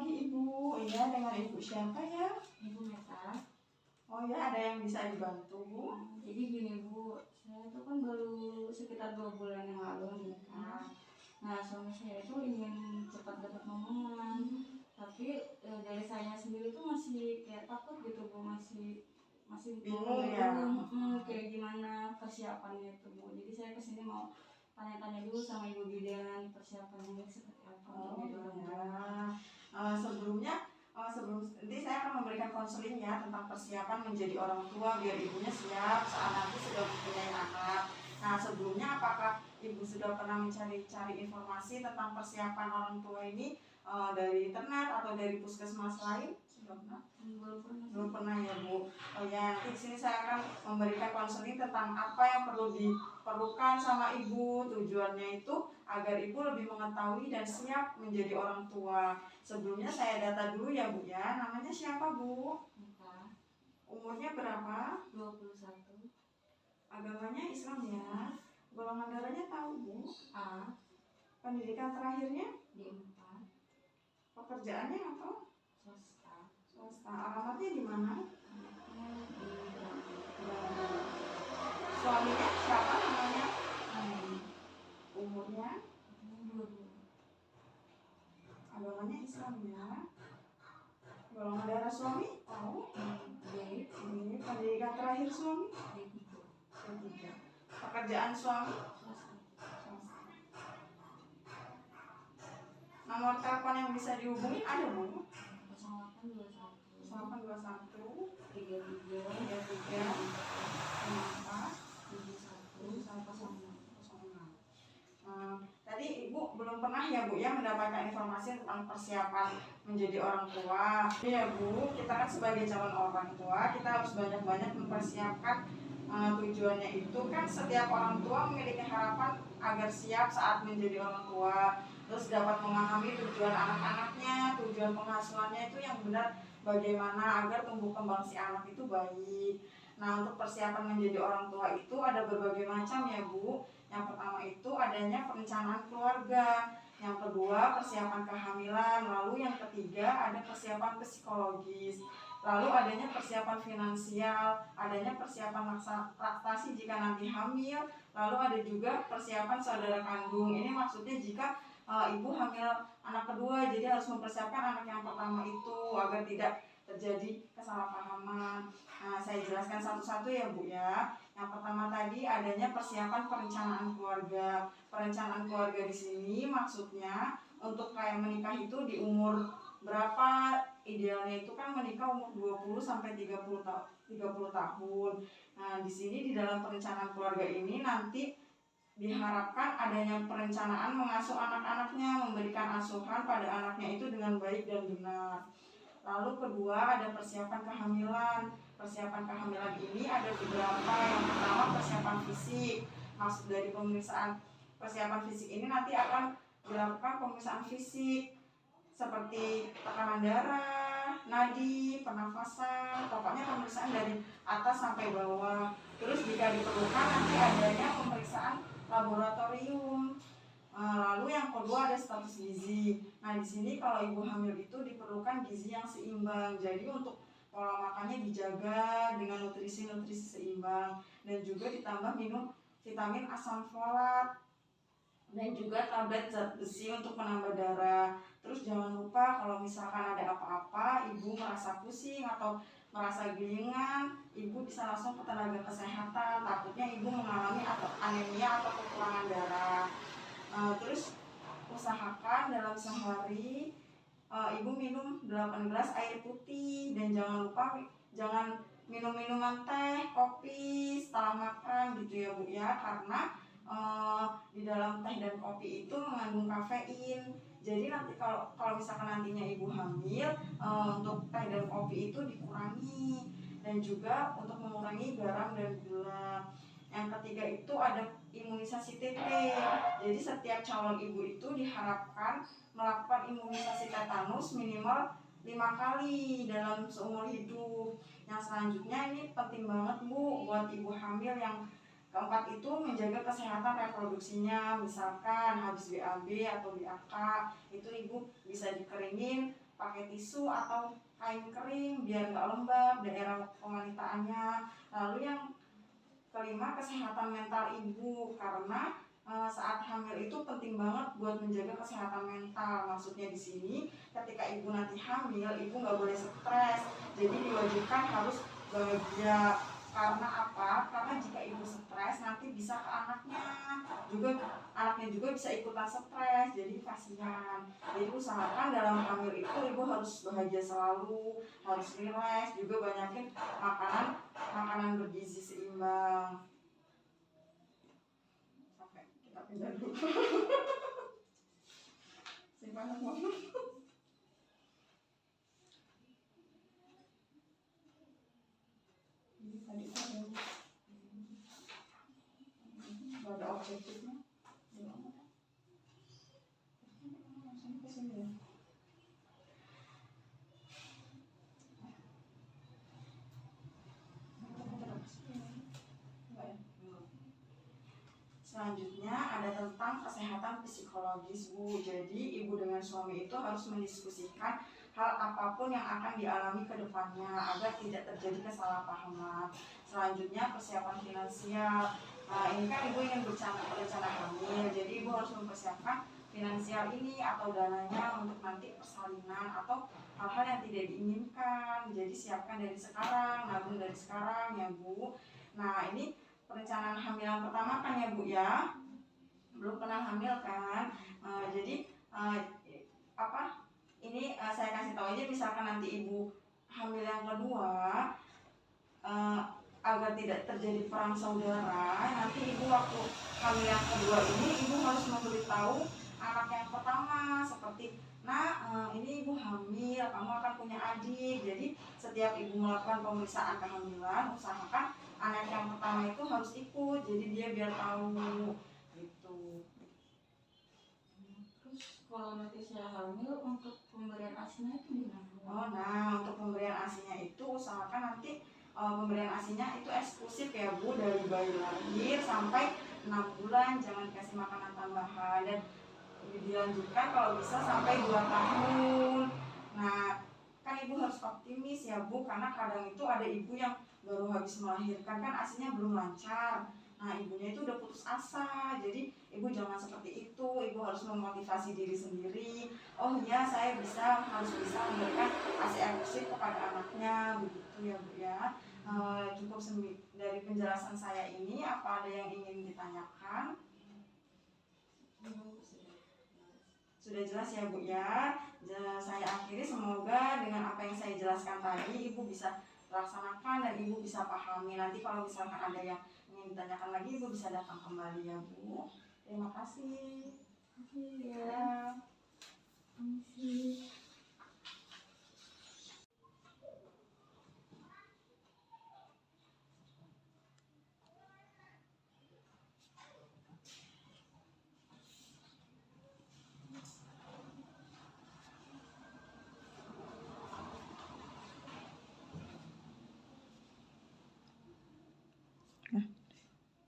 pagi Ibu. Iya, dengan Ibu siapa ya? Ibu Meta. Oh ya, ada yang bisa dibantu Bu? Jadi gini Bu, saya tuh kan baru sekitar 2 bulan yang lalu nikah. Nah suami saya itu ingin cepat dapat momongan, tapi dari saya sendiri tuh masih kayak takut gitu Bu, masih Bingung ya? kayak gimana persiapannya itu Bu. Jadi saya kesini mau tanya-tanya dulu sama Ibu Bidan persiapannya seperti apa untuk jadi orang tua. Sebelum nanti saya akan memberikan konseling ya tentang persiapan menjadi orang tua biar ibunya siap saat nanti sudah mempunyai anak. Nah, sebelumnya apakah Ibu sudah pernah mencari-cari informasi tentang persiapan orang tua ini dari internet atau dari puskesmas lain? Sudah pernah? Belum pernah ya Bu. Oh ya, nanti di sini saya akan memberikan konseling tentang apa yang perlu diperlukan sama Ibu. Tujuannya itu agar Ibu lebih mengetahui dan siap menjadi orang tua. Sebelumnya saya data dulu ya Bu ya. Namanya siapa Bu? Meta. Umurnya berapa? 21. Agamanya Islam ya. Golongan darahnya tahu Bu? A. Pendidikan terakhirnya? D4. Pekerjaannya apa? Swasta. Swasta. Alamatnya di mana? Anaknya di Bandung. Suaminya siapa namanya? Amin. Umurnya? 22. Agamanya Islam ya. Golongan darah suami tahu? D. Ini pendidikan terakhir suami? D3. Ketiga. Pekerjaan suami? Swasta. Swasta. Nomor telepon yang bisa dihubungi ada Bu? 0821 0821 33 33 54 71 Tadi Ibu belum pernah ya Bu ya mendapatkan informasi tentang persiapan menjadi orang tua. Ya Bu, kita kan sebagai calon orang tua kita harus banyak-banyak mempersiapkan. Tujuannya itu kan setiap orang tua memiliki harapan agar siap saat menjadi orang tua, terus dapat memahami tujuan anak-anaknya, tujuan pengasuhannya itu yang benar, bagaimana agar tumbuh kembang si anak itu baik. Nah, untuk persiapan menjadi orang tua itu ada berbagai macam ya Bu. Yang pertama itu adanya perencanaan keluarga, yang kedua persiapan kehamilan, lalu yang ketiga ada persiapan psikologis, lalu adanya persiapan finansial, adanya persiapan laktasi jika nanti hamil, lalu ada juga persiapan saudara kandung. Ini maksudnya jika ibu hamil anak kedua, jadi harus mempersiapkan anak yang pertama itu agar tidak terjadi kesalahpahaman. Nah, saya jelaskan satu-satu ya Bu ya. Yang pertama tadi adanya persiapan perencanaan keluarga. Perencanaan keluarga di sini maksudnya untuk kayak menikah itu di umur berapa, idealnya itu kan menikah umur 20 sampai 30 tahun. Nah, di sini di dalam perencanaan keluarga ini nanti diharapkan adanya perencanaan mengasuh anak-anaknya, memberikan asuhan pada anaknya itu dengan baik dan benar. Lalu kedua ada persiapan kehamilan. Persiapan kehamilan ini ada beberapa. Yang pertama persiapan fisik. Maksud dari pemeriksaan persiapan fisik ini nanti akan dilakukan pemeriksaan fisik seperti tekanan darah, nadi, pernafasan, pokoknya pemeriksaan dari atas sampai bawah. Terus jika diperlukan nanti adanya pemeriksaan laboratorium. Lalu yang kedua ada status gizi. Nah, di sini kalau ibu hamil itu diperlukan gizi yang seimbang. Jadi untuk pola makannya dijaga dengan nutrisi-nutrisi seimbang dan juga ditambah minum vitamin asam folat dan juga tablet zat besi untuk menambah darah. Terus jangan lupa kalau misalkan ada apa-apa, ibu merasa pusing atau merasa gelingan, ibu bisa langsung ke tenaga kesehatan. Takutnya ibu mengalami anemia atau kekurangan darah. Terus usahakan dalam sehari ibu minum 8 gelas air putih dan jangan lupa jangan minum minuman teh, kopi setelah makan gitu ya Bu ya, karena di dalam teh dan kopi itu mengandung kafein. Jadi nanti kalau misalkan nantinya ibu hamil, untuk teh dan kopi itu dikurangi dan juga untuk mengurangi garam dan gula. Yang ketiga itu ada imunisasi TB. Jadi setiap calon ibu itu diharapkan melakukan imunisasi tetanus minimal 5 kali dalam seumur hidup. Yang selanjutnya ini penting banget Bu buat ibu hamil. Yang keempat itu menjaga kesehatan reproduksinya. Misalkan habis BAB atau BAK itu ibu bisa dikeringin pakai tisu atau kain kering biar nggak lembab daerah pewanitaannya. Lalu yang kelima, kesehatan mental ibu, karena saat hamil itu penting banget buat menjaga kesehatan mental. Maksudnya di sini ketika ibu nanti hamil, ibu nggak boleh stres, jadi diwajibkan harus bahagia. Karena apa? Karena jika ibu stres nanti bisa ke anaknya juga, anaknya juga bisa ikutan stres, jadi kasihan. Jadi usahakan dalam hamil itu ibu harus bahagia selalu, harus rileks, juga banyakin makanan bergizi seimbang. Sampai kita pindah dulu. Simpan ngomong. Ini tadi ada objektifnya. Langsung ke sini ya. Selanjutnya ada tentang kesehatan psikologis, Bu. Jadi ibu dengan suami itu harus mendiskusikan hal apapun yang akan dialami ke depannya agar tidak terjadi kesalahpahaman. Selanjutnya persiapan finansial. Nah, ini kan ibu ingin berencana hamil, jadi ibu harus mempersiapkan finansial ini atau dananya untuk nanti persalinan atau hal-hal yang tidak diinginkan. Jadi siapkan dari sekarang, nabung dari sekarang ya, Bu. Nah, ini perencanaan hamil yang pertama kan ya, Bu ya, belum pernah hamil kan. Jadi ini saya kasih tahu aja, misalkan nanti ibu hamil yang kedua, agar tidak terjadi perang saudara, nanti ibu waktu hamil yang kedua ini ibu harus memberitahu anak yang pertama seperti, nah ini ibu hamil, kamu akan punya adik. Jadi setiap ibu melakukan pemeriksaan kehamilan, usahakan anak yang pertama itu harus ikut, jadi dia biar tahu gitu. Terus kalau nanti saya hamil, untuk pemberian asinya itu gimana? Oh, nah untuk pemberian asinya itu usahakan nanti pemberian asinya itu eksklusif ya, Bu, dari bayi lahir sampai 6 bulan, jangan dikasih makanan tambahan, dan dilanjutkan kalau bisa sampai 2 tahun. Nah, kan ibu harus optimis ya, Bu, karena kadang itu ada ibu yang baru habis melahirkan kan asinya belum lancar. Nah, ibunya itu udah putus asa. Jadi ibu jangan seperti itu, ibu harus memotivasi diri sendiri. Oh iya, saya harus bisa memberikan asi eksklusif kepada anaknya, begitu ya, Bu ya. Cukup dari penjelasan saya ini, apa ada yang ingin ditanyakan? Sudah jelas ya, Bu ya. Saya akhiri, semoga dengan apa yang saya jelaskan tadi ibu bisa laksanakan dan ibu bisa pahami. Nanti kalau misalkan ada yang ingin ditanyakan lagi, ibu bisa datang kembali ya, Bu. Terima kasih. Iya. Terima kasih.